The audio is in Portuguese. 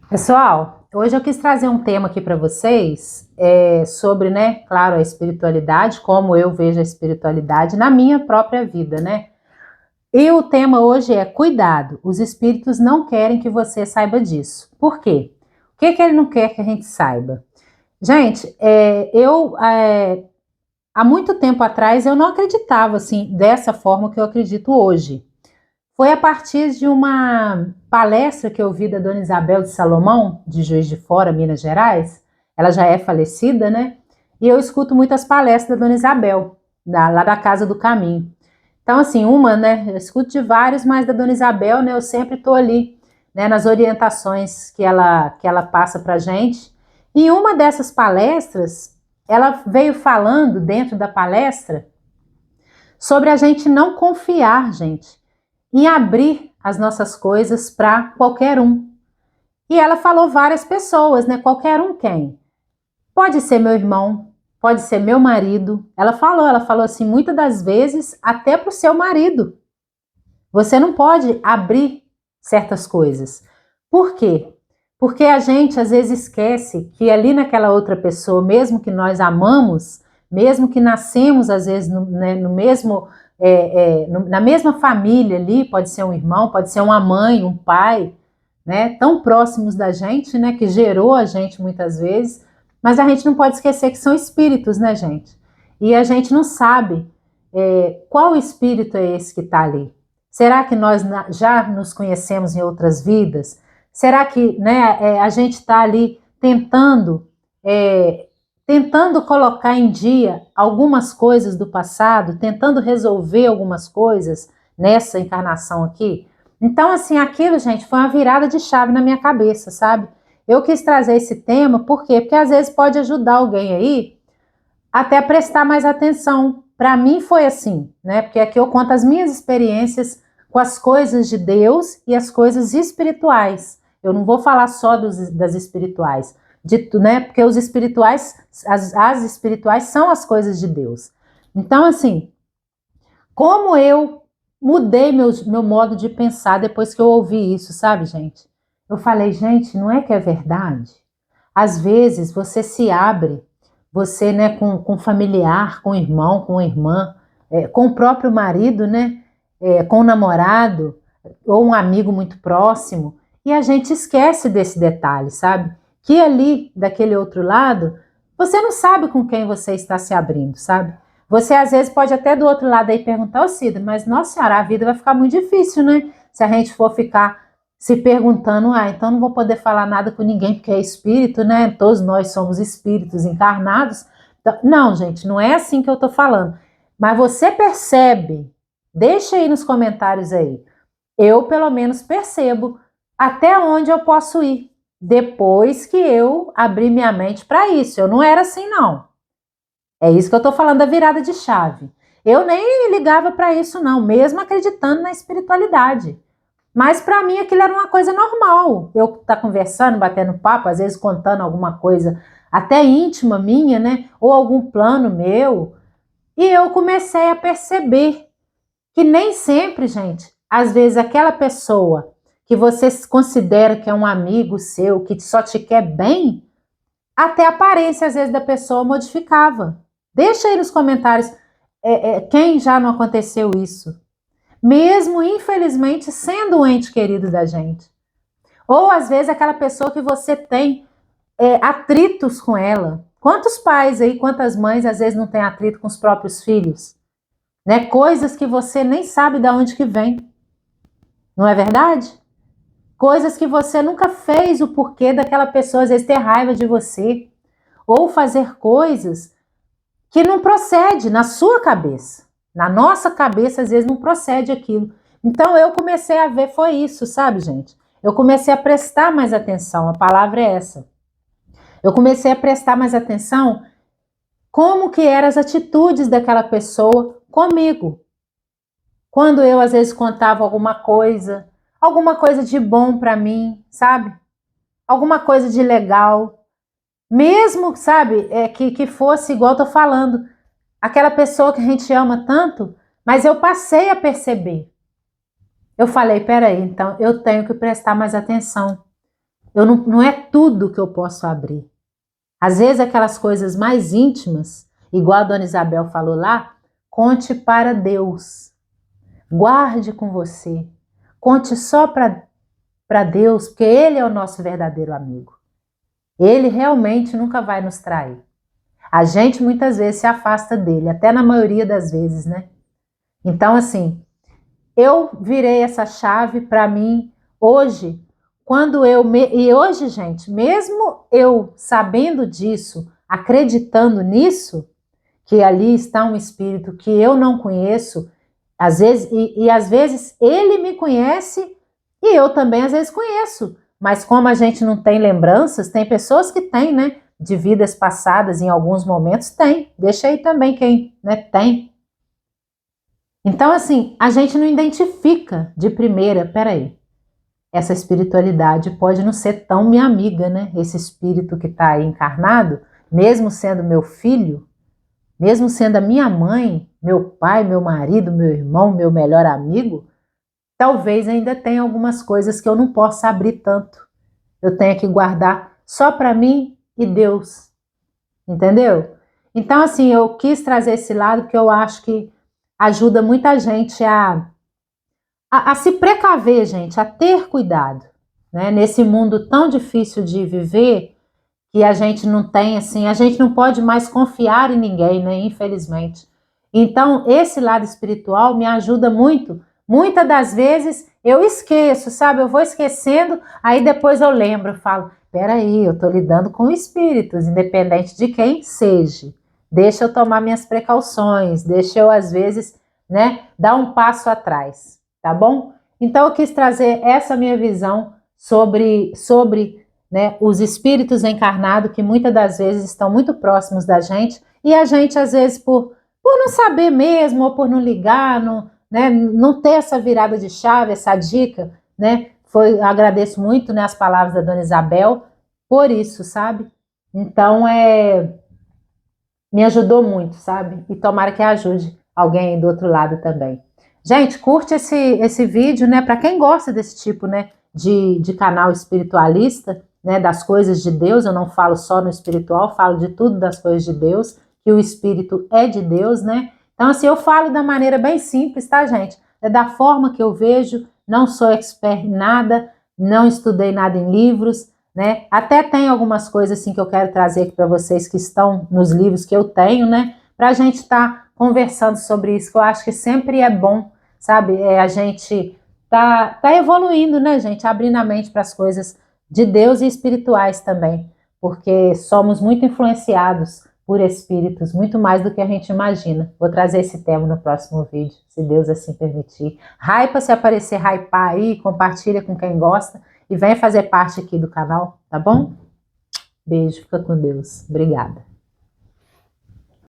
Pessoal, hoje eu quis trazer um tema aqui para vocês sobre, né, claro, a espiritualidade, como eu vejo a espiritualidade na minha própria vida, né? E o tema hoje é cuidado, os espíritos não querem que você saiba disso. Por quê? O que que ele não quer que a gente saiba? Gente, há muito tempo atrás eu não acreditava assim dessa forma que eu acredito hoje. Foi a partir de uma palestra que eu vi da Dona Isabel de Salomão, de Juiz de Fora, Minas Gerais. Ela já é falecida, né? E eu escuto muitas palestras da Dona Isabel, lá da Casa do Caminho. Então, assim, né, eu escuto de vários, mas da Dona Isabel, né, eu sempre estou ali, né, nas orientações que ela passa para gente. E uma dessas palestras, ela veio falando dentro da palestra sobre a gente não confiar, gente, em abrir as nossas coisas para qualquer um. E ela falou várias pessoas, né? Qualquer um quem? Pode ser meu irmão, pode ser meu marido. Ela falou assim, muitas das vezes até para o seu marido. Você não pode abrir certas coisas. Por quê? Porque a gente às vezes esquece que ali naquela outra pessoa, mesmo que nós amamos, mesmo que nascemos às vezes no mesmo, na mesma família ali, pode ser um irmão, pode ser uma mãe, um pai, né, tão próximos da gente, né, que gerou a gente muitas vezes, mas a gente não pode esquecer que são espíritos, né, gente? E a gente não sabe qual espírito é esse que está ali. Será que nós já nos conhecemos em outras vidas? Será que, né, a gente está ali tentando colocar em dia algumas coisas do passado, tentando resolver algumas coisas nessa encarnação aqui? Então, assim, aquilo, gente, foi uma virada de chave na minha cabeça, sabe? Eu quis trazer esse tema, por quê? Porque às vezes pode ajudar alguém aí até prestar mais atenção. Para mim foi assim, né? Porque aqui eu conto as minhas experiências com as coisas de Deus e as coisas espirituais. Eu não vou falar só das espirituais, né? Porque os espirituais, as espirituais são as coisas de Deus. Então, assim, como eu mudei meu modo de pensar depois que eu ouvi isso, sabe, gente? Eu falei, gente, não é que é verdade? Às vezes você se abre, você, né, com familiar, com irmão, com irmã, com o próprio marido, né, com o namorado, ou um amigo muito próximo, e a gente esquece desse detalhe, sabe? Que ali, daquele outro lado, você não sabe com quem você está se abrindo, sabe? Você às vezes pode até do outro lado aí perguntar, ô Cida, mas nossa senhora, a vida vai ficar muito difícil, né? Se a gente for ficar se perguntando, então não vou poder falar nada com ninguém porque é espírito, né? Todos nós somos espíritos encarnados. Então, não, gente, não é assim que eu tô falando. Mas você percebe, deixa aí nos comentários aí. Eu, pelo menos, percebo até onde eu posso ir depois que eu abri minha mente para isso. Eu não era assim, não. É isso que eu tô falando da virada de chave. Eu nem ligava para isso, não, mesmo acreditando na espiritualidade. Mas para mim aquilo era uma coisa normal. Eu estar conversando, batendo papo, às vezes contando alguma coisa até íntima minha, né? Ou algum plano meu. E eu comecei a perceber que nem sempre, gente, às vezes aquela pessoa que você considera que é um amigo seu, que só te quer bem, até a aparência às vezes da pessoa modificava. Deixa aí nos comentários quem já não aconteceu isso. Mesmo, infelizmente, sendo um ente querido da gente. Ou, às vezes, aquela pessoa que você tem atritos com ela. Quantos pais aí, quantas mães, às vezes, não têm atrito com os próprios filhos? Né? Coisas que você nem sabe de onde que vem. Não é verdade? Coisas que você nunca fez o porquê daquela pessoa, às vezes, ter raiva de você. Ou fazer coisas que não procede na sua cabeça. Na nossa cabeça, às vezes, não procede aquilo. Então, eu comecei a ver, foi isso, sabe, gente? Eu comecei a prestar mais atenção, a palavra é essa. Eu comecei a prestar mais atenção como que eram as atitudes daquela pessoa comigo. Quando eu, às vezes, contava alguma coisa de bom para mim, sabe? Alguma coisa de legal. Mesmo, sabe, que fosse igual eu tô falando, aquela pessoa que a gente ama tanto, mas eu passei a perceber. Eu falei, peraí, então eu tenho que prestar mais atenção. não é tudo que eu posso abrir. Às vezes aquelas coisas mais íntimas, igual a Dona Isabel falou lá, conte para Deus. Guarde com você. Conte só para Deus, porque Ele é o nosso verdadeiro amigo. Ele realmente nunca vai nos trair. A gente muitas vezes se afasta dele, até na maioria das vezes, né? Então, assim, eu virei essa chave para mim hoje, e hoje, gente, mesmo eu sabendo disso, acreditando nisso, que ali está um espírito que eu não conheço, às vezes, e às vezes ele me conhece e eu também às vezes conheço, mas como a gente não tem lembranças, tem pessoas que têm, né, de vidas passadas em alguns momentos, tem, deixa aí também quem, né, tem. Então, assim, a gente não identifica de primeira, peraí, essa espiritualidade pode não ser tão minha amiga, né? Esse espírito que está aí encarnado, mesmo sendo meu filho, mesmo sendo a minha mãe, meu pai, meu marido, meu irmão, meu melhor amigo, talvez ainda tenha algumas coisas que eu não possa abrir tanto. Eu tenho que guardar só para mim e Deus, entendeu? Então, assim, eu quis trazer esse lado que eu acho que ajuda muita gente a se precaver, gente, a ter cuidado, né? Nesse mundo tão difícil de viver, que a gente não tem, assim, a gente não pode mais confiar em ninguém, né? Infelizmente. Então, esse lado espiritual me ajuda muito. Muitas das vezes eu esqueço, sabe? Eu vou esquecendo, aí depois eu lembro, eu falo, peraí, eu tô lidando com espíritos, independente de quem seja. Deixa eu tomar minhas precauções, deixa eu, às vezes, né, dar um passo atrás, tá bom? Então, eu quis trazer essa minha visão sobre né, os espíritos encarnados que muitas das vezes estão muito próximos da gente e a gente, às vezes, por não saber mesmo ou por não ligar, né, não ter essa virada de chave, essa dica, né, agradeço muito, né, as palavras da Dona Isabel por isso, sabe? Então, me ajudou muito, sabe? E tomara que ajude alguém do outro lado também. Gente, curte esse vídeo, né? Para quem gosta desse tipo, né, de canal espiritualista, né, das coisas de Deus. Eu não falo só no espiritual, falo de tudo das coisas de Deus, que o espírito é de Deus, né? Então, assim, eu falo da maneira bem simples, tá, gente? É da forma que eu vejo, não sou expert em nada, não estudei nada em livros, né? Até tem algumas coisas assim que eu quero trazer aqui para vocês que estão nos livros que eu tenho, né? Para a gente estar conversando sobre isso, que eu acho que sempre é bom, sabe? A gente tá evoluindo, né, gente? Abrindo a mente para as coisas de Deus e espirituais também, porque somos muito influenciados por espíritos, muito mais do que a gente imagina. Vou trazer esse tema no próximo vídeo, se Deus assim permitir. Hypa, se aparecer, hypar aí, compartilha com quem gosta e venha fazer parte aqui do canal, tá bom? Beijo, fica com Deus. Obrigada.